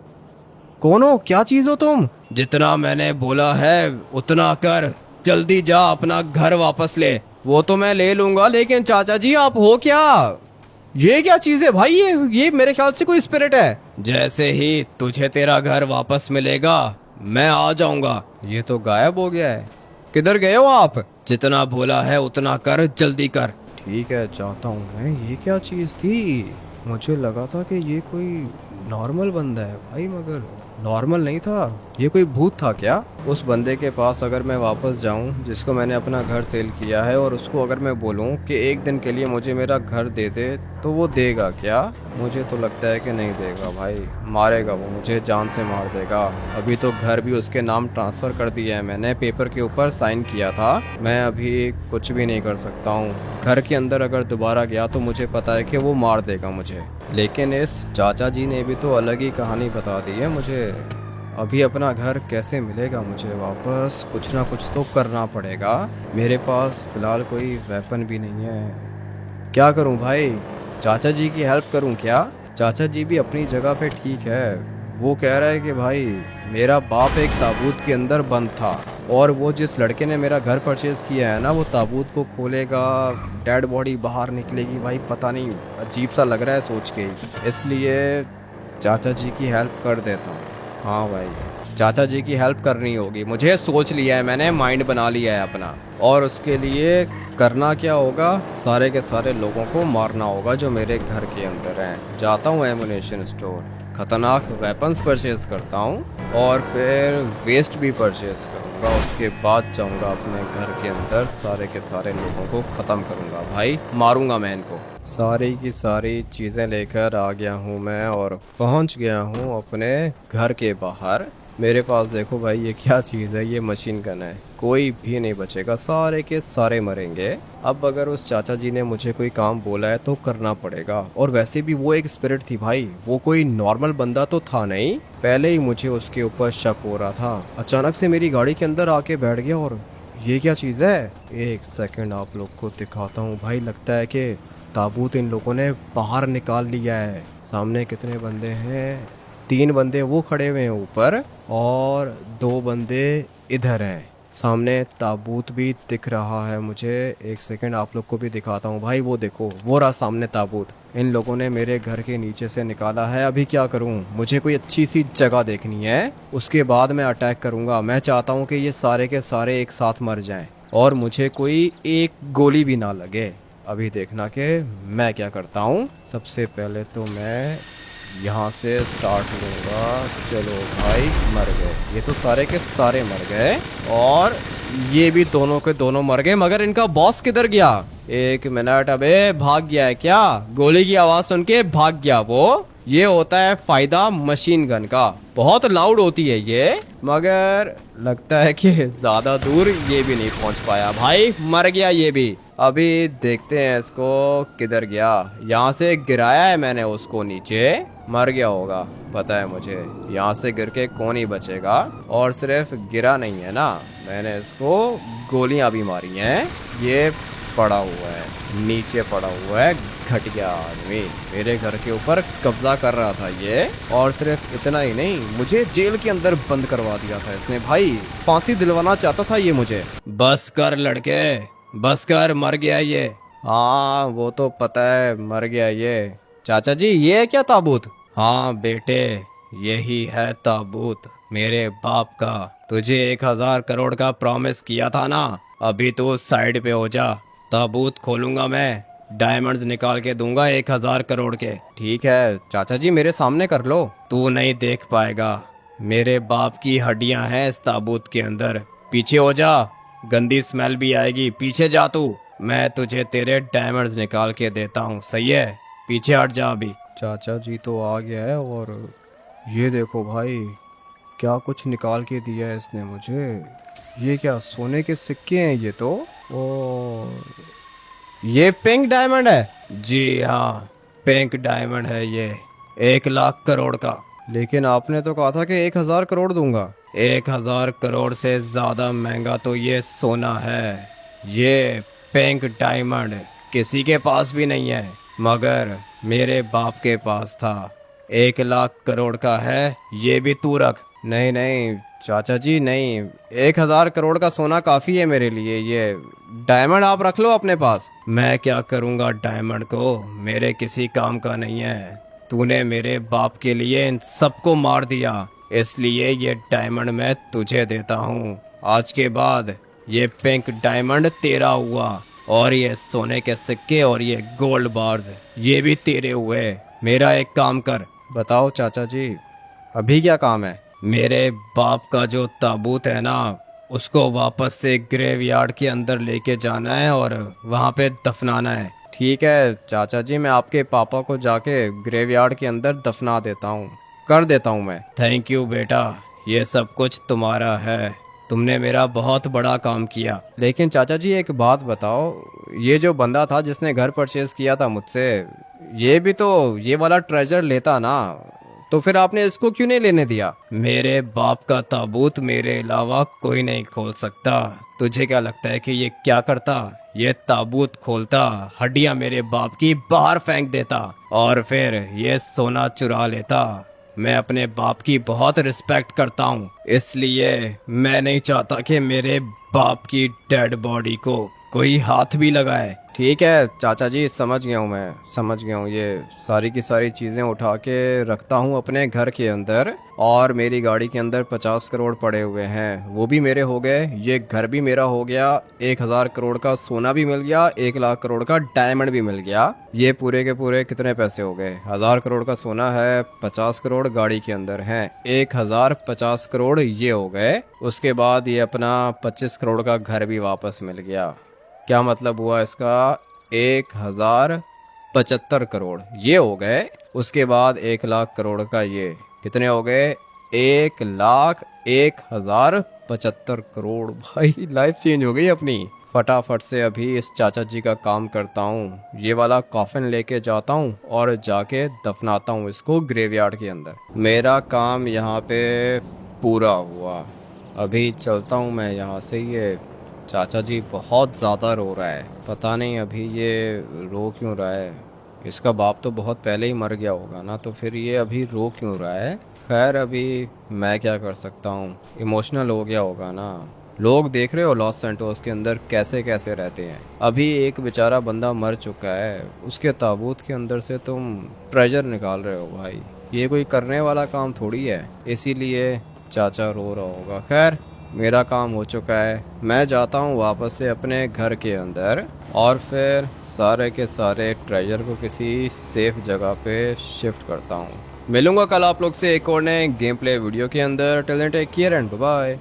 कौन हो, क्या चीज़ हो तुम? जितना मैंने बोला है उतना कर, जल्दी जा अपना घर वापस ले। वो तो मैं ले लूंगा, लेकिन चाचा जी आप हो क्या? ये क्या चीज़ है भाई? ये मेरे ख्याल से कोई स्पिरिट है। जैसे ही तुझे तेरा घर वापस मिलेगा मैं आ जाऊंगा। ये तो गायब हो गया है। किधर गए हो आप? जितना बोला है उतना कर, जल्दी कर। ठीक है, चाहता हूँ मैं। ये क्या चीज़ थी? मुझे लगा था कि ये कोई नॉर्मल बंदा है भाई, मगर नॉर्मल नहीं था। ये कोई भूत था क्या? उस बंदे के पास अगर मैं वापस जाऊं जिसको मैंने अपना घर सेल किया है, और उसको अगर मैं बोलूं कि 1 दिन के लिए मुझे मेरा घर दे दे, तो वो देगा क्या? मुझे तो लगता है कि नहीं देगा भाई, मारेगा वो मुझे, जान से मार देगा। अभी तो घर भी उसके नाम ट्रांसफ़र कर दिया है मैंने, पेपर के ऊपर साइन किया था। मैं अभी कुछ भी नहीं कर सकता हूँ। घर के अंदर अगर दोबारा गया तो मुझे पता है कि वो मार देगा मुझे। लेकिन इस चाचा जी ने भी तो अलग ही कहानी बता दी है मुझे। अभी अपना घर कैसे मिलेगा मुझे वापस? कुछ ना कुछ तो करना पड़ेगा। मेरे पास फ़िलहाल कोई वेपन भी नहीं है। क्या करूं भाई? चाचा जी की हेल्प करूं क्या? चाचा जी भी अपनी जगह पे ठीक है। वो कह रहा है कि भाई मेरा बाप एक ताबूत के अंदर बंद था, और वो जिस लड़के ने मेरा घर परचेज़ किया है ना, वो ताबूत को खोलेगा, डेड बॉडी बाहर निकलेगी। भाई पता नहीं, अजीब सा लग रहा है सोच के ही, इसलिए चाचा जी की हेल्प कर देता हूँ। हाँ भाई, चाचा जी की हेल्प करनी होगी मुझे। सोच लिया है मैंने, माइंड बना लिया है अपना। और उसके लिए करना क्या होगा? सारे के सारे लोगों को मारना होगा जो मेरे घर के अंदर हैं। जाता हूँ एमुनेशन स्टोर, खतरनाक वेपन्स परचेज करता हूँ और फिर वेस्ट भी परचेज करूँगा। उसके बाद जाऊँगा अपने घर के अंदर, सारे के सारे लोगों को ख़त्म करूँगा भाई, मारूंगा मैं इनको। सारी की सारी चीज़ें लेकर आ गया हूँ मैं और पहुँच गया हूँ अपने घर के बाहर। मेरे पास देखो भाई, ये क्या चीज़ है? ये मशीन गन है। कोई भी नहीं बचेगा, सारे के सारे मरेंगे। अब अगर उस चाचा जी ने मुझे कोई काम बोला है तो करना पड़ेगा। और वैसे भी वो एक स्पिरिट थी भाई, वो कोई नॉर्मल बंदा तो था नहीं। पहले ही मुझे उसके ऊपर शक हो रहा था। अचानक से मेरी गाड़ी के अंदर आके बैठ गया। और ये क्या चीज़ है? 1 सेकंड आप लोग को दिखाता हूँ भाई। लगता है कि ताबूत इन लोगों ने बाहर निकाल लिया है। सामने कितने बंदे हैं? 3 बंदे वो खड़े हुए हैं ऊपर और 2 बंदे इधर हैं। सामने ताबूत भी दिख रहा है मुझे। एक सेकंड आप लोग को भी दिखाता हूँ भाई, वो देखो वो रहा सामने ताबूत। इन लोगों ने मेरे घर के नीचे से निकाला है। अभी क्या करूँ, मुझे कोई अच्छी सी जगह देखनी है, उसके बाद मैं अटैक करूँगा। मैं चाहता हूँ कि ये सारे के सारे एक साथ मर जाएं और मुझे कोई एक गोली भी ना लगे। अभी देखना कि मैं क्या करता हूँ। सबसे पहले तो मैं यहाँ से स्टार्ट लूँगा। चलो भाई, मर गए ये तो सारे के सारे मर गए, और ये भी दोनों के दोनों मर गए। मगर इनका बॉस किधर गया? एक मिनट, अबे भाग गया है क्या? गोली की आवाज़ सुन के भाग गया वो। ये होता है फायदा मशीन गन का, बहुत लाउड होती है ये, मगर लगता है कि ज्यादा दूर ये भी नहीं पहुंच पाया। भाई मर गया ये भी। अभी देखते हैं इसको किधर गया। यहाँ से गिराया है मैंने उसको नीचे, मर गया होगा पता है मुझे। यहाँ से गिर के कौन ही बचेगा। और सिर्फ गिरा नहीं है ना, मैंने इसको गोलियां भी मारी हैं। ये पड़ा हुआ है, नीचे पड़ा हुआ है घटिया आदमी। मेरे घर के ऊपर कब्जा कर रहा था ये, और सिर्फ इतना ही नहीं, मुझे जेल के अंदर बंद करवा दिया था इसने। भाई फांसी दिलवाना चाहता था ये मुझे। बस कर लड़के, बस कर, मर गया ये। हाँ वो तो पता है, मर गया ये। चाचा जी ये है क्या ताबूत? हाँ बेटे, यही है ताबूत मेरे बाप का। तुझे 1,000 करोड़ का प्रॉमिस किया था ना, अभी तो साइड पे हो जा। ताबूत खोलूंगा मैं, डायमंड्स निकाल के दूंगा 1,000 करोड़ के। ठीक है चाचा जी, मेरे सामने कर लो। तू नहीं देख पाएगा, मेरे बाप की हड्डियां हैं इस ताबूत के अंदर। पीछे हो जा, गंदी स्मेल भी आएगी। पीछे जा तू, मैं तुझे तेरे डायमंड्स निकाल के देता हूँ, सही है? पीछे हट जा अभी। चाचा जी तो आ गया है, और ये देखो भाई क्या कुछ निकाल के दिया है इसने मुझे। ये क्या सोने के सिक्के हैं ये तो। ओ, ये पिंक डायमंड है। जी हाँ, पिंक डायमंड है ये, 1,00,000 करोड़ का। लेकिन आपने तो कहा था कि 1,000 करोड़ दूंगा। 1,000 करोड़ से ज्यादा महंगा तो ये सोना है। ये पिंक डायमंड किसी के पास भी नहीं है, मगर मेरे बाप के पास था। 1,00,000 करोड़ का है, ये भी तू रख। नहीं नहीं चाचा जी नहीं, 1,000 करोड़ का सोना काफी है मेरे लिए। ये डायमंड आप रख लो अपने पास। मैं क्या करूँगा डायमंड को, मेरे किसी काम का नहीं है। तूने मेरे बाप के लिए इन सबको मार दिया, इसलिए ये डायमंड मैं तुझे देता हूँ। आज के बाद ये पिंक डायमंड तेरा हुआ, और ये सोने के सिक्के और ये गोल्ड बार्स ये भी तेरे हुए। मेरा एक काम कर। बताओ चाचा जी, अभी क्या काम है? मेरे बाप का जो ताबूत है ना, उसको वापस से ग्रेवयार्ड के अंदर लेके जाना है और वहाँ पे दफनाना है। ठीक है चाचा जी, मैं आपके पापा को जाके ग्रेवयार्ड के अंदर दफना देता हूँ, कर देता हूँ मैं। थैंक यू बेटा, ये सब कुछ तुम्हारा है। तुमने मेरा बहुत बड़ा काम किया। लेकिन चाचा जी एक बात बताओ, ये जो बंदा था जिसने घर परचेज किया था मुझसे, ये भी तो ये वाला ट्रेजर लेता ना, तो फिर आपने इसको क्यों नहीं लेने दिया? मेरे बाप का ताबूत मेरे अलावा कोई नहीं खोल सकता। तुझे क्या लगता है कि ये क्या करता? ये ताबूत खोलता, हड्डियां मेरे बाप की बाहर फेंक देता, और फिर ये सोना चुरा लेता। मैं अपने बाप की बहुत रिस्पेक्ट करता हूँ, इसलिए मैं नहीं चाहता कि मेरे बाप की डेड बॉडी को कोई हाथ भी लगाए। ठीक है चाचा जी, समझ गया हूँ, मैं समझ गया हूँ। ये सारी की सारी चीज़ें उठा के रखता हूँ अपने घर के अंदर, और मेरी गाड़ी के अंदर 50 करोड़ पड़े हुए हैं, वो भी मेरे हो गए। ये घर भी मेरा हो गया, 1,000 करोड़ का सोना भी मिल गया, 1,00,000 करोड़ का डायमंड भी मिल गया। ये पूरे के पूरे कितने पैसे हो गए? 1,000 करोड़ का सोना है, 50 करोड़ गाड़ी के अंदर हैं, 1,050 करोड़ ये हो गए। उसके बाद ये अपना 25 करोड़ का घर भी वापस मिल गया। क्या मतलब हुआ इसका? 1,075 करोड़ ये हो गए। उसके बाद 1,00,000 करोड़ का ये कितने हो गए? 1,01,075 करोड़। भाई लाइफ चेंज हो गई अपनी। फटाफट से अभी इस चाचा जी का काम करता हूँ, ये वाला कॉफिन लेके जाता हूँ और जाके दफनाता हूँ इसको ग्रेवयार्ड के अंदर। मेरा काम यहाँ पे पूरा हुआ। अभी चलता हूँ मैं यहाँ से। ये चाचा जी बहुत ज़्यादा रो रहा है, पता नहीं अभी ये रो क्यों रहा है। इसका बाप तो बहुत पहले ही मर गया होगा ना, तो फिर ये अभी रो क्यों रहा है? खैर अभी मैं क्या कर सकता हूँ, इमोशनल हो गया होगा ना। लोग देख रहे हो लॉस सैंटोस के अंदर कैसे कैसे रहते हैं। अभी एक बेचारा बंदा मर चुका है, उसके ताबूत के अंदर से तुम ट्रेजर निकाल रहे हो भाई। ये कोई करने वाला काम थोड़ी है, इसीलिए चाचा रो रहा होगा। खैर मेरा काम हो चुका है, मैं जाता हूँ वापस से अपने घर के अंदर और फिर सारे के सारे ट्रेजर को किसी सेफ जगह पे शिफ्ट करता हूँ। मिलूंगा कल आप लोग से एक और नए गेम प्ले वीडियो के अंदर। Till then take care and bye.